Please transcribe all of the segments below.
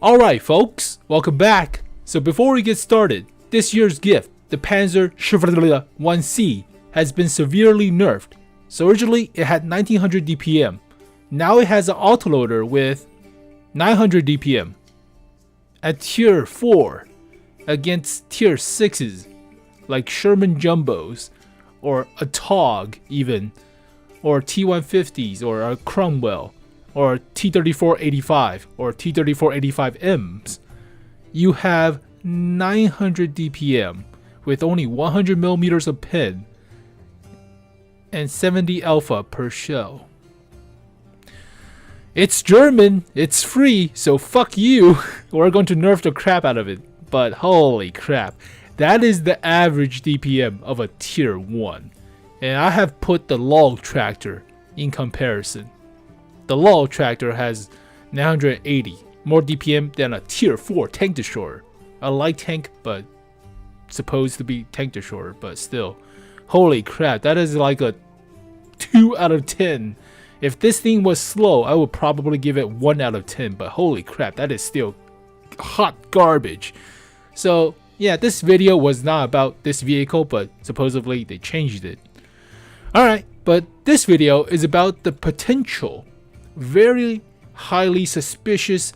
Alright folks, welcome back. So before we get started, this year's gift, the Pz.Sfl 1C, has been severely nerfed. So originally it had 1900 DPM, now it has an autoloader with 900 DPM. At tier 4, against tier 6s, like Sherman Jumbos, or a TOG even, or T150s, or a Cromwell, or T3485 or T3485Ms, you have 900 DPM with only 100 millimeters of pin and 70 alpha per shell. It's German, it's free, so fuck you. We're going to nerf the crap out of it. But holy crap, that is the average DPM of a tier 1. And I have put the log tractor in comparison. The LOL tractor has 980 more DPM than a tier 4 tank destroyer. A light tank, but supposed to be tank destroyer, but still. Holy crap, that is like a 2 out of 10. If this thing was slow, I would probably give it 1 out of 10, but holy crap, that is still hot garbage. So yeah, this video was not about this vehicle, but supposedly they changed it. Alright, but this video is about the potential very highly suspicious,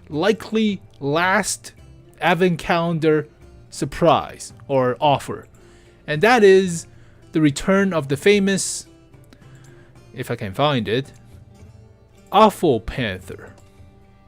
likely last advent calendar surprise or offer, and that is the return of the famous, if I can find it, Awful Panther.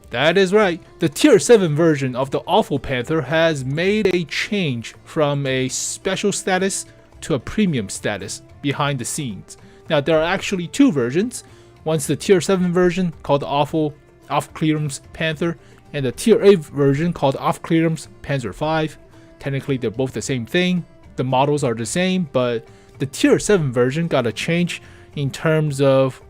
That is right, the tier 7 version of the Awful Panther has made a change from a special status to a premium status behind the scenes. Now there are actually two versions. One's the tier 7 version called the Awful Off-Clearance Panther, and the tier 8 version called Off-Clearance Panzer 5. Technically they're both the same thing, the models are the same, but the tier 7 version got a change in terms of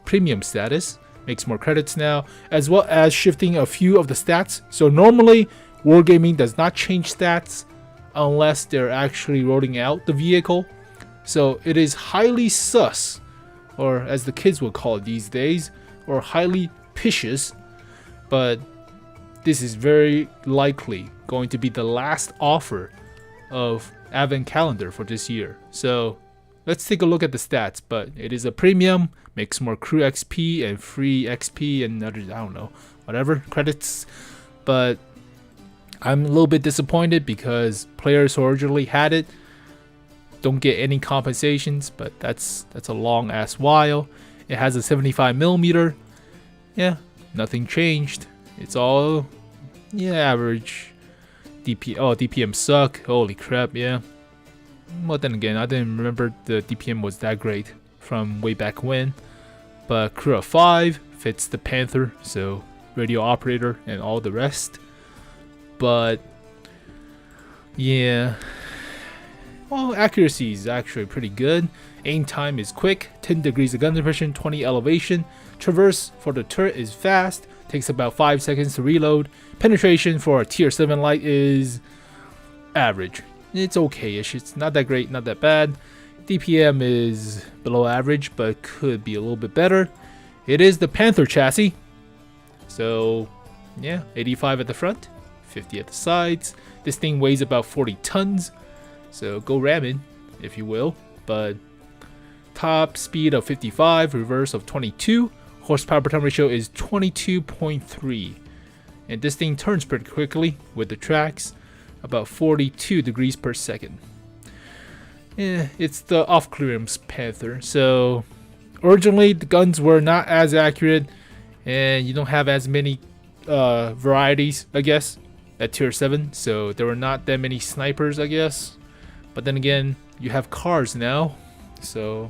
premium status, makes more credits now, as well as shifting a few of the stats. So normally Wargaming does not change stats unless they're actually rolling out the vehicle. So it is highly sus, or as the kids would call it these days, or highly pishous, but this is very likely going to be the last offer of advent calendar for this year. So let's take a look at the stats. But it is a premium, makes more crew XP and free XP and others, I don't know, whatever credits. But I'm a little bit disappointed because players who originally had it don't get any compensations, but that's a long ass while. It has a 75mm. Yeah, nothing changed. It's all average. DPM suck. Holy crap, yeah. Well, then again, I didn't remember the DPM was that great from way back when. But crew of 5 fits the Panther, so radio operator and all the rest. But yeah, well, accuracy is actually pretty good. Aim time is quick, 10 degrees of gun depression, 20 elevation. Traverse for the turret is fast, takes about 5 seconds to reload. Penetration for a tier 7 light is average. It's okay-ish, it's not that great, not that bad. DPM is below average, but could be a little bit better. It is the Panther chassis. So yeah, 85 at the front, 50 at the sides. This thing weighs about 40 tons. So go ramming, if you will. But top speed of 55, reverse of 22, horsepower per ton ratio is 22.3, and this thing turns pretty quickly with the tracks, about 42 degrees per second. Yeah, it's the off-clearance Panther. So originally the guns were not as accurate, and you don't have as many varieties, I guess, at tier 7. So there were not that many snipers, I guess. But then again, you have cars now, so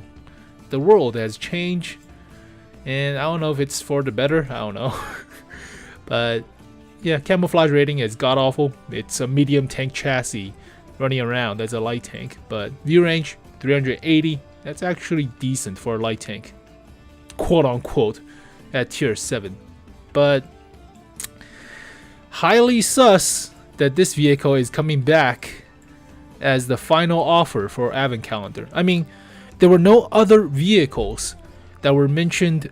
the world has changed, and I don't know if it's for the better, I don't know. But yeah, camouflage rating is god awful. It's a medium tank chassis running around as a light tank, but view range 380, that's actually decent for a light tank, quote unquote, at tier 7. But highly sus that this vehicle is coming back as the final offer for advent calendar. I mean, there were no other vehicles that were mentioned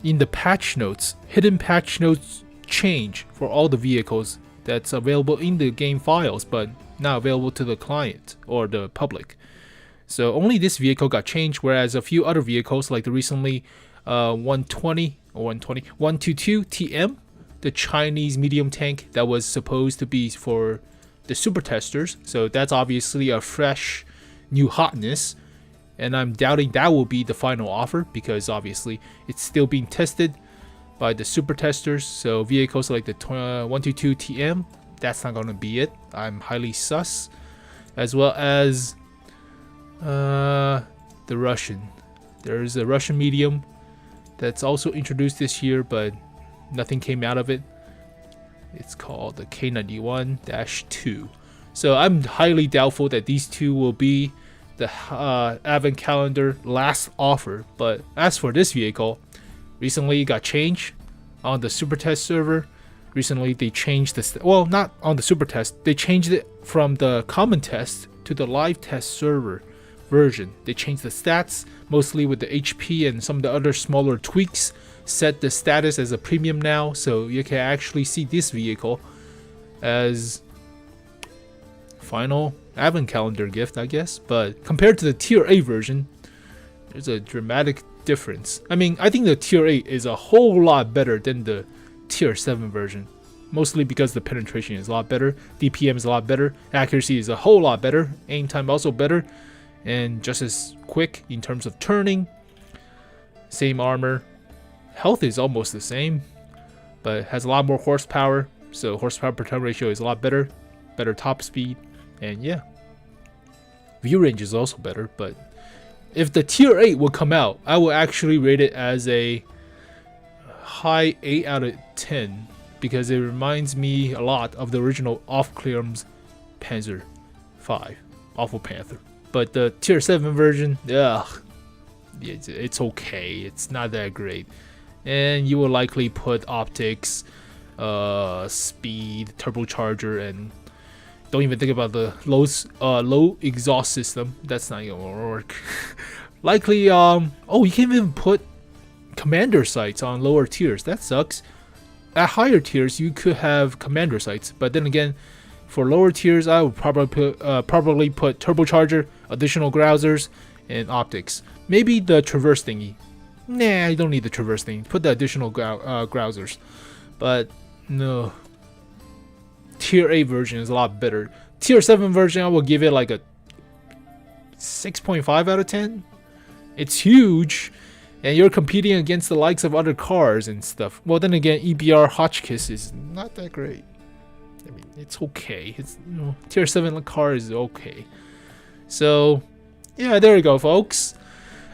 in the patch notes, hidden patch notes change for all the vehicles that's available in the game files, but not available to the client or the public. So only this vehicle got changed, whereas a few other vehicles like the recently 122 TM, the Chinese medium tank that was supposed to be for the super testers. So that's obviously a fresh new hotness, and I'm doubting that will be the final offer because obviously it's still being tested by the super testers. So vehicles like the 122 TM, that's not going to be it. I'm highly sus. As well as the Russian. There's a Russian medium that's also introduced this year, but nothing came out of it. It's called the K91-2. So I'm highly doubtful that these two will be the Advent Calendar last offer. But as for this vehicle, recently it got changed on the Super Test server. Recently they changed the well, not on the Super Test. They changed it from the common test to the live test server version. They changed the stats, mostly with the HP and some of the other smaller tweaks. Set the status as a premium now, so you can actually see this vehicle as final Advent Calendar gift, I guess. But compared to the Tier 8 version, there's a dramatic difference. I mean, I think the Tier 8 is a whole lot better than the Tier 7 version, mostly because the penetration is a lot better, DPM is a lot better, accuracy is a whole lot better, aim time also better, and just as quick in terms of turning. Same armor. Health is almost the same, but has a lot more horsepower, so horsepower per turn ratio is a lot better, better top speed, and yeah, view range is also better. But if the Tier 8 will come out, I will actually rate it as a high 8 out of 10 because it reminds me a lot of the original Off-Clear's Panzer 5, Awful Panther. But the Tier 7 version, it's okay, it's not that great. And you will likely put optics, speed, turbocharger, and don't even think about the low exhaust system. That's not gonna work. Likely, you can't even put commander sights on lower tiers. That sucks. At higher tiers, you could have commander sights, but then again, for lower tiers, I would probably put turbocharger, additional grousers, and optics. Maybe the traverse thingy. Nah, you don't need the traverse thing. Put the additional grousers. But no. Tier 8 version is a lot better. Tier 7 version, I will give it like a 6.5 out of 10. It's huge, and you're competing against the likes of other cars and stuff. Well, then again, EBR Hotchkiss is not that great. I mean, it's okay. It's, you know, Tier 7 car is okay. So, yeah, there you go, folks.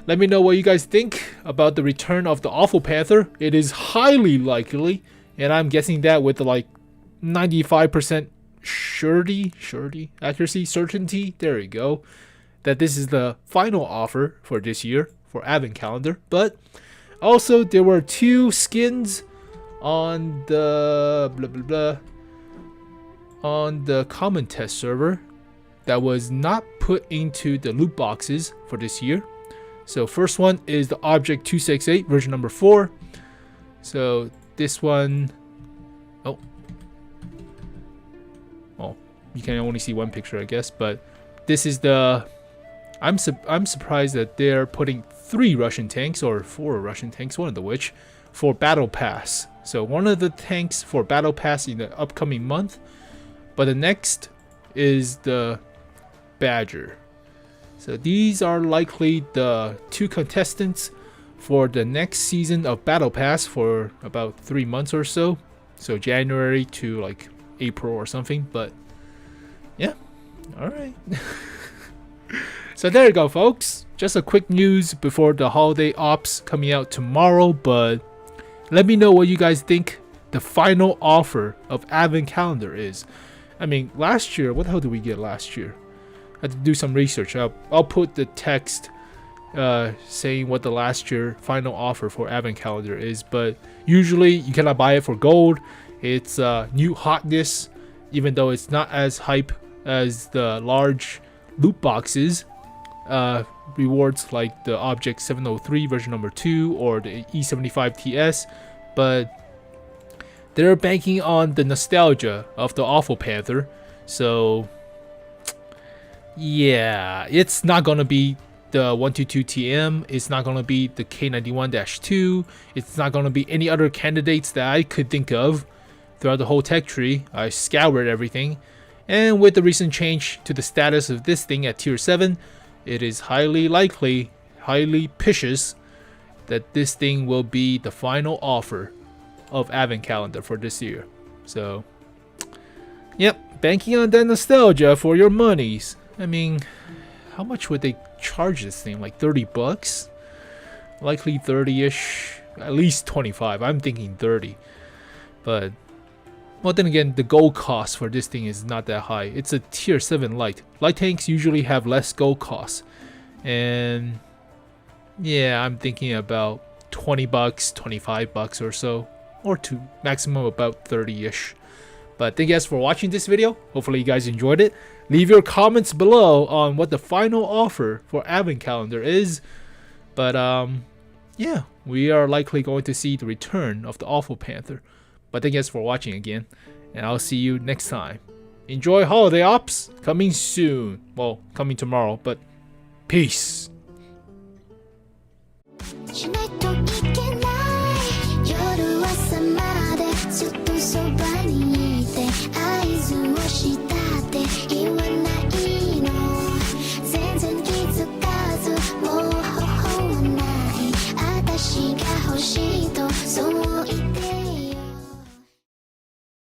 Let me know what you guys think about the return of the Awful Panther. It is highly likely, and I'm guessing that with the like 95% certainty, there you go, that this is the final offer for this year for Advent Calendar. But also there were 2 skins on the on the common test server that was not put into the loot boxes for this year. So first one is the Object 268 version number 4. So this one, oh, you can only see one picture, I guess, but this is the, I'm surprised that they're putting 3 Russian tanks or 4 Russian tanks, one of the which, for Battle Pass. So one of the tanks for Battle Pass in the upcoming month, but the next is the Badger. So these are likely the 2 contestants for the next season of Battle Pass for about 3 months or so. So January to like April or something. But yeah, alright. So there you go, folks. Just a quick news before the holiday ops coming out tomorrow. But let me know what you guys think the final offer of Advent Calendar is. I mean, last year, what the hell did we get last year? I had to do some research. I'll put the text saying what the last year final offer for Advent Calendar is. But usually you cannot buy it for gold. It's new hotness, even though it's not as hype as the large loot boxes. Rewards like the Object 703 version number 2 or the E75 TS. But they're banking on the nostalgia of the Awful Panther. So yeah, it's not gonna be the 122TM. It's not gonna be the K91-2. It's not gonna be any other candidates that I could think of. Throughout the whole tech tree, I scoured everything, and with the recent change to the status of this thing at tier 7, it is highly likely, highly pishous, that this thing will be the final offer of Advent Calendar for this year. So, yep, banking on that nostalgia for your monies. I mean, how much would they charge this thing? Like 30 bucks? Likely 30-ish, at least 25. I'm thinking 30. But well, then again, the gold cost for this thing is not that high. It's a tier 7 light. Light tanks usually have less gold costs. And yeah, I'm thinking about 20 bucks, 25 bucks or so. Or to maximum about 30-ish. But thank you guys for watching this video. Hopefully you guys enjoyed it. Leave your comments below on what the final offer for Advent Calendar is. But yeah, we are likely going to see the return of the Awful Panther. But thank you guys for watching again, and I'll see you next time. Enjoy Holiday Ops, coming soon. Well, coming tomorrow, but peace.